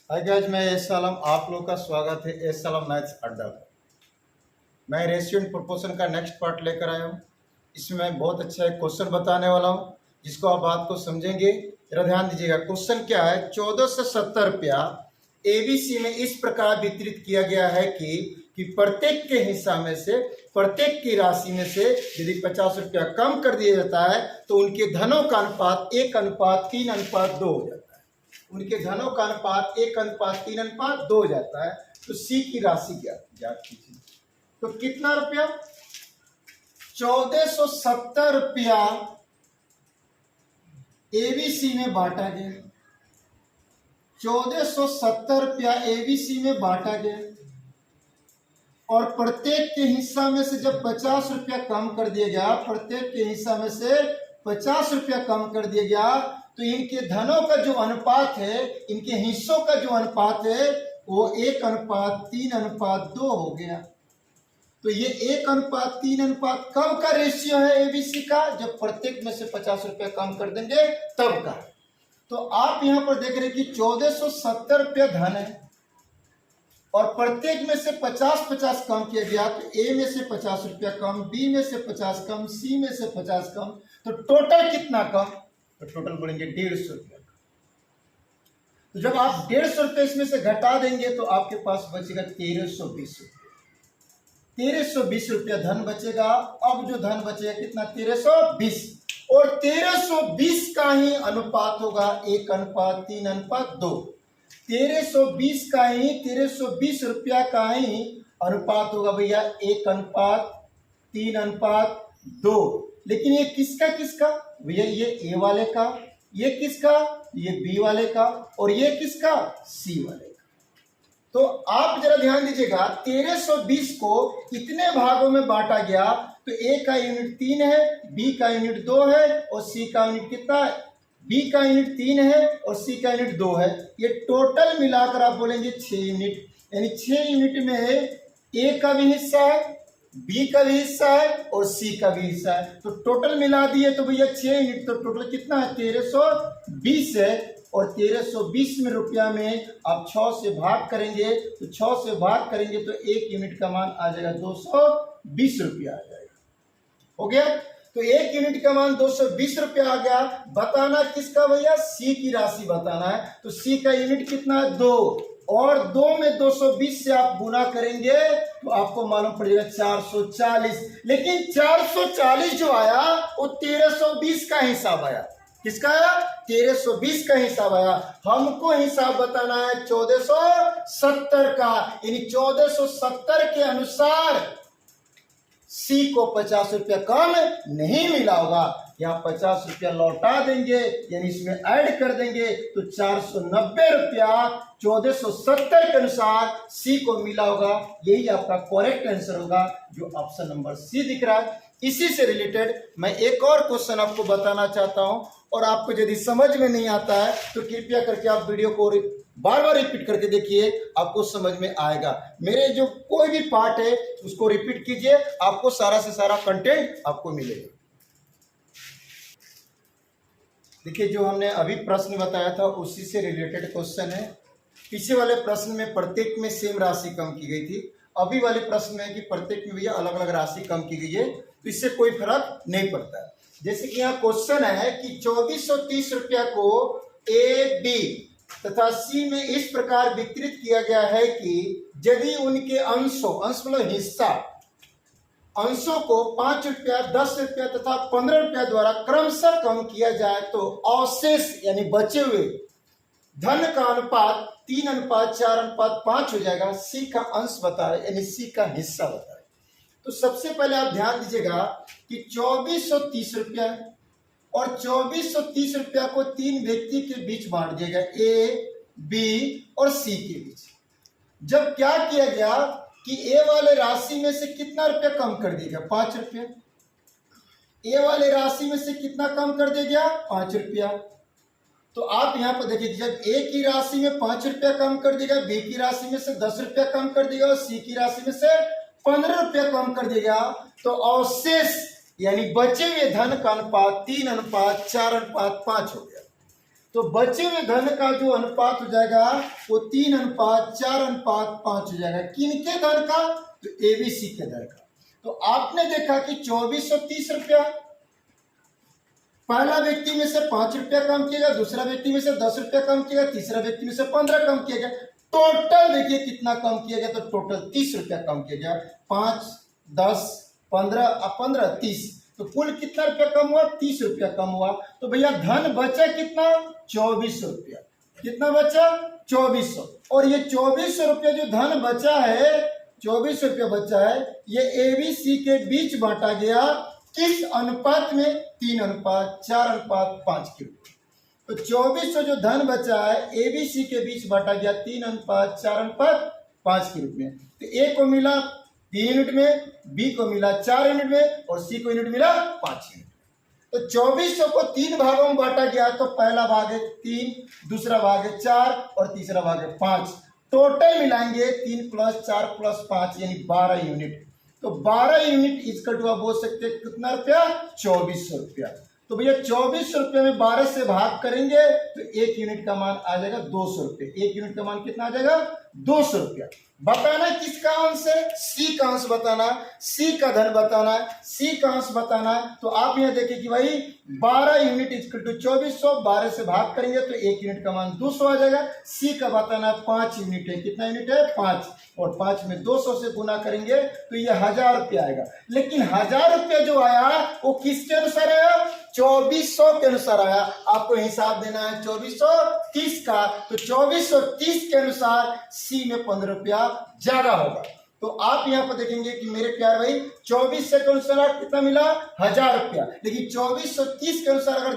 Hi guys, मैं S Salam, आप लोग का स्वागत है एस सालम मैथ्स अड्डा पर। मैं रेशियो एंड प्रोपोर्शन का नेक्स्ट पार्ट लेकर आया हूँ। इसमें मैं बहुत अच्छा एक क्वेश्चन बताने वाला हूँ जिसको आप बात को समझेंगे। जरा ध्यान दीजिएगा। क्वेश्चन क्या है? 1470 रुपया एबीसी में इस प्रकार वितरित किया गया है कि प्रत्येक के हिस्सा में से, प्रत्येक की राशि में से यदि 50 रुपया कम कर दिया जाता है तो उनके धनों का अनुपात 1:3:2 हो जाता है। उनके धनों का अनुपात 1:3:2 हो जाता है। तो सी की राशि ज्ञात कीजिए। तो कितना रुपया? 1470 रुपया एबीसी में बांटा गया। 1470 रुपया एबीसी में बांटा गया और प्रत्येक के हिस्सा में से जब 50 रुपया कम कर दिया गया, प्रत्येक के हिस्सा में से 50 रुपया कम कर दिया गया, तो इनके धनों का जो अनुपात है, इनके हिस्सों का जो अनुपात है वो 1:3:2 हो गया। तो ये 1:3:2 कब का रेशियो है एबीसी का? जब प्रत्येक में से 50 रुपया कम कर देंगे तब का। तो आप यहां पर देख रहे हैं कि 1470 रुपया धन है और प्रत्येक में से 50-50 कम किया गया। तो ए में से 50 रुपया कम, बी में से 50 कम, सी में से 50 कम, तो टोटल कितना कम? तो टोटल बोलेंगे 150 रुपया। तो जब आप 150 रुपये इसमें से घटा देंगे तो आपके पास बचेगा 1320 रुपया। 1320 रुपया धन बचेगा। अब जो धन बचेगा कितना? 1320। और 1320 का ही अनुपात होगा 1:3:2। 1320 रुपया का ही अनुपात होगा भैया 1:3:2। लेकिन ये किसका किसका भैया? ये ए वाले का, ये किसका? ये बी वाले का, और ये किसका? सी वाले का। तो आप जरा ध्यान दीजिएगा। 1320 को इतने भागों में बांटा गया। तो ए का यूनिट 3 है, बी का यूनिट 2 है और सी का यूनिट कितना है? बी का यूनिट 3 है और सी का यूनिट 2 है। ये टोटल मिलाकर आप बोलेंगे 6 यूनिट। यानी 6 यूनिट में ए का भी हिस्सा है, बी का भी हिस्सा है और सी का भी हिस्सा है। तो टोटल मिला दिए तो भैया 6 यूनिट। तो टोटल कितना है? 1320 है। और 1320 में रुपया में आप 6 से भाग करेंगे तो 6 से भाग करेंगे तो 1 यूनिट का मान आ जाएगा 220 रुपया आ जाएगा। हो गया? तो 1 यूनिट का मान 220 रुपया आ गया। बताना किसका भैया? सी की राशि बताना है। तो सी का यूनिट कितना है? 2। और 2 में 220 से आप गुना करेंगे तो आपको मालूम पड़ेगा 440। लेकिन 440 जो आया वो 1320 का हिसाब आया। किसका आया? 1320 का हिसाब आया। हमको हिसाब बताना है 1470 का। यानी 1470 के अनुसार सी को 50 रुपया कम नहीं मिला होगा। यहाँ 50 रुपया लौटा देंगे, यानी इसमें ऐड कर देंगे तो 490 रुपया 1470 के अनुसार सी को मिला होगा। यही आपका करेक्ट आंसर होगा, जो ऑप्शन नंबर सी दिख रहा है। इसी से रिलेटेड मैं एक और क्वेश्चन आपको बताना चाहता हूं, और आपको यदि समझ में नहीं आता है तो कृपया करके आप वीडियो को बार बार रिपीट करके देखिए, आपको समझ में आएगा। मेरे जो कोई भी पार्ट है उसको रिपीट कीजिए, आपको सारा से सारा कंटेंट आपको मिलेगा। देखिए, जो हमने अभी प्रश्न बताया था उसी से रिलेटेड क्वेश्चन है। पीछे वाले प्रश्न में प्रत्येक में सेम राशि कम की गई थी। अभी वाले प्रश्न में कि प्रत्येक में भैया अलग अलग राशि कम की गई है, तो इससे कोई फर्क नहीं पड़ता है। जैसे कि यहाँ क्वेश्चन है कि 2430 रुपया को ए, बी तथा सी में इस प्रकार वितरित किया गया है कि यदि उनके अंश मतलब हिस्सा, अंशों को 5 रुपया, 10 रुपया तथा 15 रुपया द्वारा क्रमशः कम किया जाए तो अवशेष यानी बचे हुए धन का अनुपात 3:4:5 हो जाएगा। सी का अंश बता रहे, यानी सी का हिस्सा बता रहे। तो सबसे पहले आप ध्यान दीजिएगा कि 2430 रुपया और 2430 रुपया को 3 व्यक्ति के बीच बांट दिया गया, ए, बी और सी के बीच। जब क्या किया गया कि ए वाले राशि में से कितना रुपया कम कर दिया गया? 5 रुपया। ए वाले राशि में से कितना कम कर दिया गया? 5 रुपया। तो आप यहां पर देखिए, जब ए की राशि में 5 रुपया कम कर दिया गया, बी की राशि में से 10 रुपया कम कर दिया और सी की राशि में से 15 रुपया कम कर दिया गया, तो अवशेष यानी बचे हुए धन का अनुपात 3:4:5 हो गया। तो बचे हुए धन का जो अनुपात हो जाएगा वो 3:4:5 हो जाएगा। किनके धन का? तो एबीसी के धन का। तो आपने देखा कि 2430 रुपया पहला व्यक्ति में से 5 रुपया कम किया गया, दूसरा व्यक्ति में से 10 रुपया कम किया गया, तीसरा व्यक्ति में से 15 कम किया गया। टोटल देखिए कितना कम किया गया, तो टोटल 30 रुपया कम किया गया। 5, 10, 15, 30, तो कुल कितना रुपया कम हुआ? 30 रुपया कम हुआ। तो भैया धन बचा कितना? 2400 रुपया। कितना बचा? 2400। और ये 2400 रुपया जो धन बचा है, 2400 रुपया बचा है, ये एबीसी के बीच बांटा गया। किस अनुपात में? 3:4:5 के रूप में। तो 2400 जो धन बचा है एबीसी के बीच बांटा गया 3:4:5 के रूप में। तो ए को मिला 3 यूनिट में, बी को मिला 4 यूनिट में और सी को यूनिट मिला 5 यूनिट। तो 2400 को 3 भागों में बांटा गया। तो पहला भाग है 3, दूसरा भाग है 4 और तीसरा भाग है 5। टोटल मिलाएंगे 3 + 4 + 5 यानी 12 यूनिट। तो 12 यूनिट इक्वल टू आप बोल सकते हैं कितना रुपया? 2400 रुपया। तो भैया 2400 रुपये में 12 से भाग करेंगे तो 1 यूनिट का मान आ जाएगा 200 रुपये। 1 यूनिट का मान कितना आ जाएगा? 200 रुपया। बताना किसका अंश है? सी का अंश बताना, सी का धन बताना है, सी का अंश बताना है। तो आप यहाँ देखिए कि भाई 12 यूनिट इक्वल टू 2400, 12 से भाग करेंगे तो 1 यूनिट का मान 200 आ जाएगा। सी का बताना है 5 यूनिट है। कितना यूनिट है? 5। और 5 में 200 से गुना करेंगे तो ये 1000 रुपया आएगा। लेकिन 1000 रुपया जो आया वो किसके अनुसार आया? 2400 के अनुसार आया। आपको हिसाब देना है 2430 का। तो 2430 के अनुसार सी में 15 रुपया ज्यादा होगा। तो आप यहां पर देखेंगे कि मेरे प्यार भाई 2400 के अनुसार कितना मिला? 1000 रुपया। लेकिन 2430 के अनुसार अगर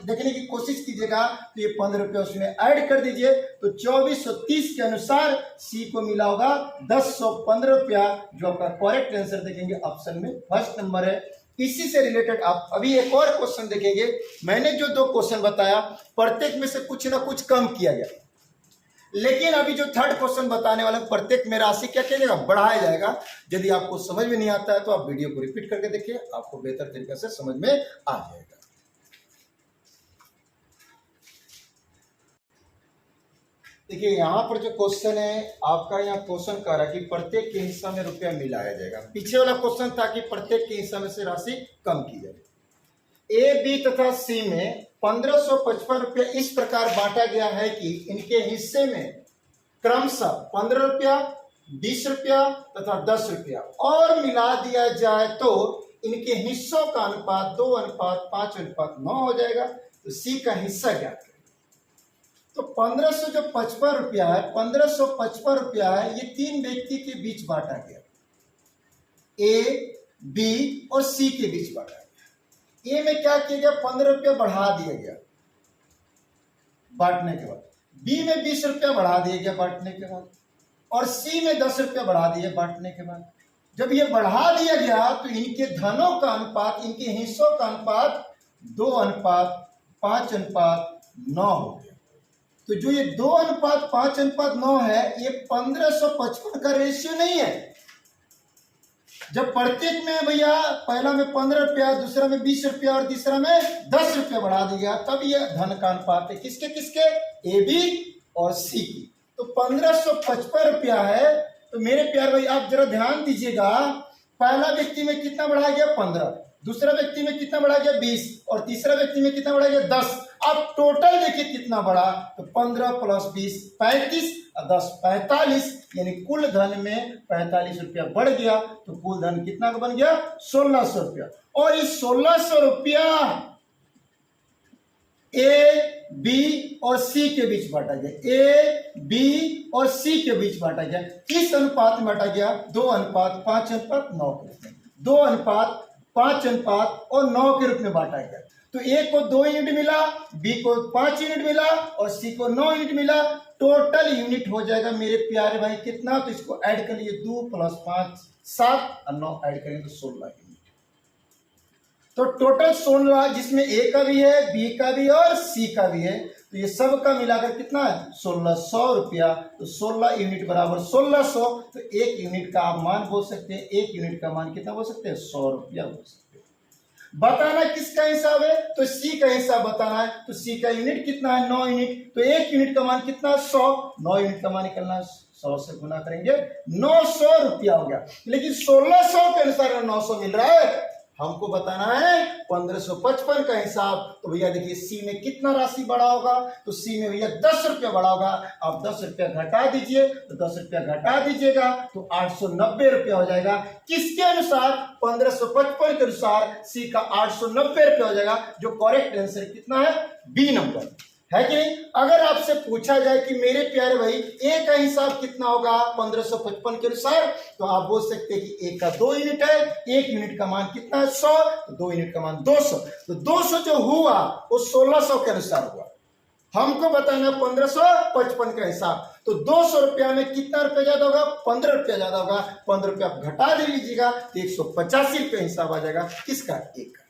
देखने की कोशिश कीजिएगा तो ये 15 रुपया उसमें ऐड कर दीजिए। तो 2430 के अनुसार सी को मिला होगा 1015 रुपया, जो आपका करेक्ट आंसर देखेंगे ऑप्शन में फर्स्ट नंबर है। इसी से रिलेटेड आप अभी एक और क्वेश्चन देखेंगे। मैंने जो 2 क्वेश्चन बताया प्रत्येक में से कुछ ना कुछ कम किया गया, लेकिन अभी जो थर्ड क्वेश्चन बताने वाला प्रत्येक में राशि क्या किया जाएगा? बढ़ाया जाएगा। यदि आपको समझ में नहीं आता है तो आप वीडियो को रिपीट करके देखिए, आपको बेहतर तरीके से समझ में आ जाएगा। देखिए यहाँ पर जो क्वेश्चन है आपका, यहाँ क्वेश्चन कह रहा है कि प्रत्येक के हिस्सा में रुपया मिलाया जाएगा। पीछे वाला क्वेश्चन था कि प्रत्येक के हिस्सा में से राशि कम की जाए। ए, बी तथा सी में 1555 रुपया इस प्रकार बांटा गया है कि इनके हिस्से में क्रमशः 15 रुपया, 20 रुपया तथा 10 रुपया और मिला दिया जाए तो इनके हिस्सों का अनुपात 2:5:9 हो जाएगा। तो सी का हिस्सा ज्ञात करें। तो 1555 रुपया है, 1555 रुपया है, ये 3 व्यक्ति के बीच बांटा गया। ए, बी और सी के बीच बांटा गया। ए में क्या किया गया? 15 रुपया बढ़ा दिया गया बांटने के बाद। बी में 20 रुपया बढ़ा दिया गया बांटने के बाद। और सी में 10 रुपया बढ़ा दिया बांटने के बाद। जब ये बढ़ा दिया गया तो इनके धनों का अनुपात, इनके हिस्सों का अनुपात 2:5:9 हो गया। तो जो ये 2:5:9 है, ये 1555 का रेशियो नहीं है। जब प्रत्येक में भैया पहला में 15 रुपया, दूसरा में 20 रुपया और तीसरा में 10 रुपया बढ़ा दिया, तब ये धन का अनुपात है किसके किसके? ए, बी और सी की। तो 1555 रुपया है। तो मेरे प्यार भाई आप जरा ध्यान दीजिएगा, पहला व्यक्ति में कितना बढ़ा गया? 15, दूसरा व्यक्ति में कितना बढ़ा गया? 20 और तीसरा व्यक्ति में कितना बढ़ा गया? 10। अब टोटल देखिए कितना बढ़ा, तो 15 + 20 35 और 10 45, यानी कुल धन में 45 रुपया बढ़ गया। तो कुल धन कितना का बन गया? 1600 रुपया। और इस 1600 रुपया ए, बी और सी के बीच बांटा गया। ए, बी और सी के बीच बांटा गया। किस अनुपात में बांटा गया? 2:5:9 के रूप में। 2:5:9 के रूप में बांटा गया। तो ए को 2 यूनिट मिला, बी को 5 यूनिट मिला और सी को 9 यूनिट मिला। टोटल यूनिट हो जाएगा मेरे प्यारे भाई कितना? तो इसको ऐड कर लिए, 2 + 5 7 और 9 ऐड करेंगे तो 16 यूनिट। तो टोटल 16, जिसमें ए का भी है, बी का भी और सी का भी है। तो ये सब का मिलाकर कितना है? 1600 रुपया। तो 16 यूनिट बराबर 1600। तो 1 यूनिट का आप मान बोल सकते हैं। 1 यूनिट का मान कितना बोल सकते हैं? 100 रुपया बोल सकते हैं। बताना किसका हिसाब है, तो सी का हिसाब बताना है। तो सी का यूनिट कितना है, 9 यूनिट। तो 1 यूनिट का मान कितना, 100। 9 यूनिट का मान निकलना, 100 से गुना करेंगे, 900 रुपया हो गया। लेकिन 1600 के अनुसार 900 मिल रहा है, हमको बताना है 1555 का हिसाब। तो भैया देखिए सी में कितना राशि बढ़ा होगा, तो सी में भैया 10 रुपया बढ़ा होगा। आप 10 रुपया घटा दीजिए, तो 10 रुपया घटा दीजिएगा तो 890 रुपया हो जाएगा। किसके अनुसार, 1555 के अनुसार सी का 890 रुपया हो जाएगा, जो करेक्ट आंसर कितना है, बी नंबर है कि नहीं। अगर आपसे पूछा जाए कि मेरे प्यारे भाई ए का हिसाब कितना होगा 1555 के अनुसार, तो आप बोल सकते हैं कि ए का 2 यूनिट है, 1 यूनिट का मान कितना है, 100, तो 2 यूनिट का मान 200। तो 200 जो हुआ वो 1600 के अनुसार हुआ। हमको बताना 1555 का हिसाब। तो 200 रुपया में कितना रुपया ज्यादा होगा, 15 रुपया ज्यादा होगा। 15 रुपया आप घटा दे लीजिएगा तो 185 रुपया हिसाब आ जाएगा किसका, ए का।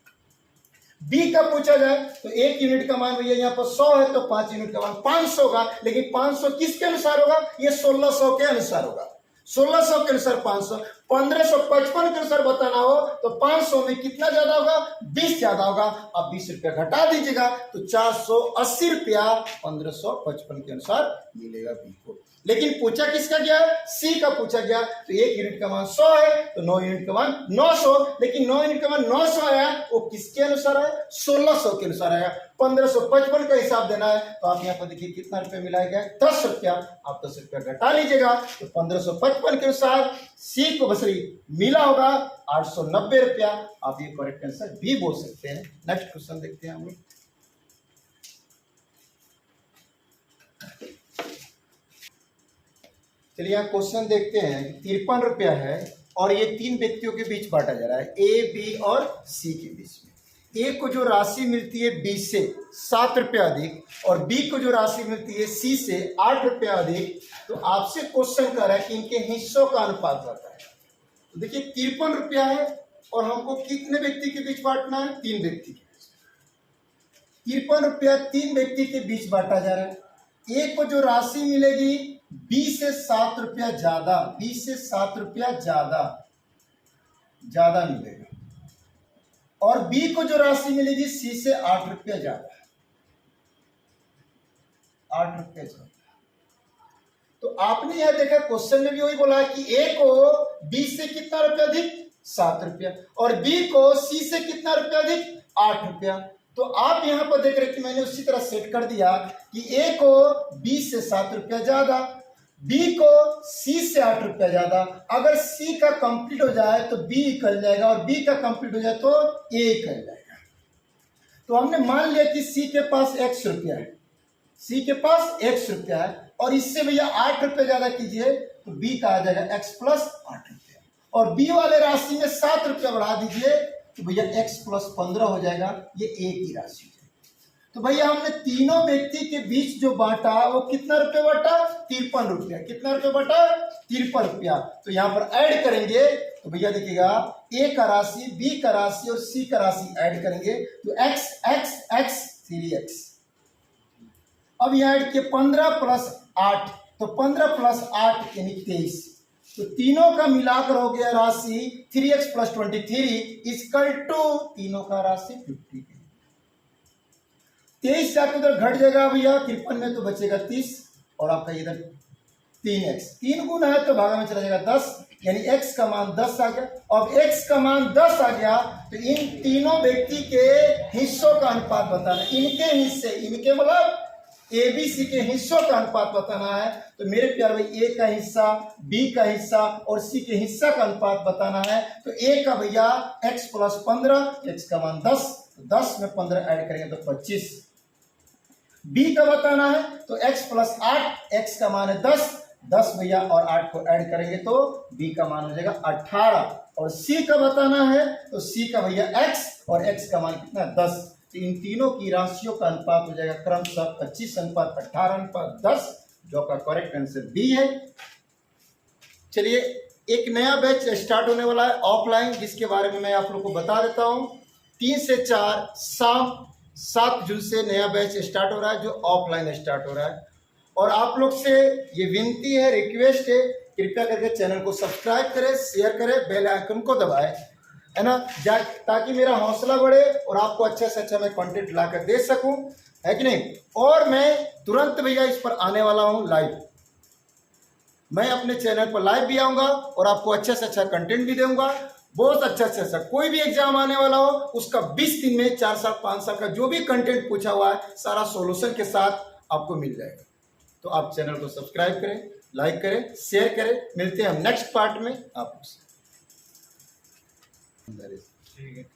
बी का पूछा जाए तो 1 यूनिट का मान भैया यहाँ पर 100 है, तो 5 यूनिट का मान 500 होगा। लेकिन 500 किसके अनुसार होगा, ये 1600 के अनुसार होगा। 1600 के अनुसार 500, 1555 के अनुसार बताना हो तो 500 में कितना ज्यादा होगा, 20 ज्यादा होगा। आप 20 रुपया घटा दीजिएगा तो 480 रुपया 1555 के अनुसार मिलेगा बी को। लेकिन पूछा किसका गया है, सी का पूछा गया। तो 1 यूनिट का मान 100 है, तो 9 यूनिट का मान 900। लेकिन 9 यूनिट का मान 900 आया, वो किसके अनुसार है, 1600 के अनुसार आया। 1555 का हिसाब देना है, तो आप यहाँ पर देखिए कितना रुपया मिलाया गया है, 10 रुपया। आप 10 रुपया घटा लीजिएगा तो 1555 के अनुसार सी को बसरी मिला होगा 890 रुपया। आप ये करेक्ट आंसर भी बोल सकते हैं। नेक्स्ट क्वेश्चन देखते हैं हम लोग। चलिए यहाँ क्वेश्चन देखते हैं। 53 रुपया है और ये 3 व्यक्तियों के बीच बांटा जा रहा है, ए, बी और सी के बीच में। ए को जो राशि मिलती है बी से 7 रुपया अधिक, और बी को जो राशि मिलती है सी से 8 रुपया अधिक। तो आपसे क्वेश्चन कर रहा है कि इनके हिस्सों का अनुपात बताएं। तो देखिए 53 रुपया है और हमको कितने व्यक्ति के बीच बांटना है, 3 व्यक्ति के बीच। 53 रुपया 3 व्यक्ति के बीच बांटा जा रहा है। ए को जो राशि मिलेगी बी से 7 रुपया ज्यादा, बी से 7 रुपया ज्यादा मिलेगा, और बी को जो राशि मिलेगी सी से 8 रुपया ज्यादा, 8 रुपया ज्यादा। तो आपने यह देखा क्वेश्चन में भी वही बोला है कि ए को बी से कितना रुपया अधिक, 7 रुपया, और बी को सी से कितना रुपया अधिक, 8 रुपया। तो आप यहां पर देख रहे कि मैंने उसी तरह सेट कर दिया कि ए को बी से 7 रुपया ज्यादा, बी को सी से 8 रुपया ज्यादा। अगर सी का कंप्लीट हो जाए तो बी निकल जाएगा, और बी का कंप्लीट हो जाए तो ए निकल जाएगा। तो हमने मान लिया कि सी के पास x रुपया है, सी के पास x रुपया है, और इससे भैया 8 रुपया ज्यादा कीजिए तो बी का आ जाएगा x प्लस 8 रुपया, और बी वाले राशि में 7 रुपया बढ़ा दीजिए तो भैया x प्लस 15 हो जाएगा। ये ए की राशि है। तो भैया हमने तीनों व्यक्ति के बीच जो बांटा वो कितना रुपया बांटा, 53 रुपया। कितना रुपया बांटा, 53 रुपया। तो यहाँ पर ऐड करेंगे तो भैया देखिएगा ए का राशि, बी का राशि और सी का राशि ऐड करेंगे तो x x x 3x। अब यहाँ ऐड किए 15 प्लस 8, तो 15 प्लस 8 यानी 23। तो तीनों का मिलाकर हो गया राशि 3x प्लस 23 इक्वल टू तीनों का राशि 50। 23 जाकर उधर घट जाएगा भैया 53 में, तो बचेगा 30, और आपका इधर 3x, 3 गुना है तो भागा में चला जाएगा 10, यानी x का मान 10 आ गया। अब x का मान 10 आ गया तो इन तीनों व्यक्ति के हिस्सों का अनुपात बताना है। इनके हिस्से, इनके मतलब ए बी सी के हिस्सों का अनुपात बताना है। तो मेरे प्यारे भाई ए का हिस्सा, बी का हिस्सा और सी के हिस्सा का अनुपात बताना है। तो ए का भैया x प्लस 15, x का मान 10, 10 में 15 ऐड करेंगे तो 25। बी का बताना है तो x प्लस 8, x का मान है 10, 10 भैया और 8 को ऐड करेंगे तो बी का मान हो जाएगा 18। और सी का बताना है तो सी का भैया x और x का मान कितना है 10। तो इन तीनों की राशियों का अनुपात हो जाएगा क्रमशः 25 अनुपात 18 अनुपात 10, जो का करेक्ट आंसर बी है। चलिए एक नया बैच स्टार्ट होने वाला है ऑफलाइन, जिसके बारे में मैं आप लोग को बता देता हूँ। 3 से 4 शाम 7 जून से नया बैच स्टार्ट हो रहा है, जो ऑफलाइन स्टार्ट हो रहा है। और आप लोग से ये विनती है, रिक्वेस्ट है, कृपया करके चैनल को सब्सक्राइब करें, शेयर करें, बेल आइकन को दबाएं, है ना, ताकि मेरा हौसला बढ़े और आपको अच्छा से अच्छा मैं कंटेंट ला कर दे सकूं, है कि नहीं। और मैं तुरंत भैया इस पर आने वाला हूं लाइव, मैं अपने चैनल पर लाइव भी आऊंगा और आपको अच्छा से अच्छा कंटेंट भी दूंगा, बहुत अच्छा से अच्छा। कोई भी एग्जाम आने वाला हो उसका 20 दिन में 4 साल 5 साल का जो भी कंटेंट पूछा हुआ है सारा सॉल्यूशन के साथ आपको मिल जाएगा। तो आप चैनल को सब्सक्राइब करें, लाइक करें, शेयर करें। मिलते हैं हम नेक्स्ट पार्ट में आप। ठीक है।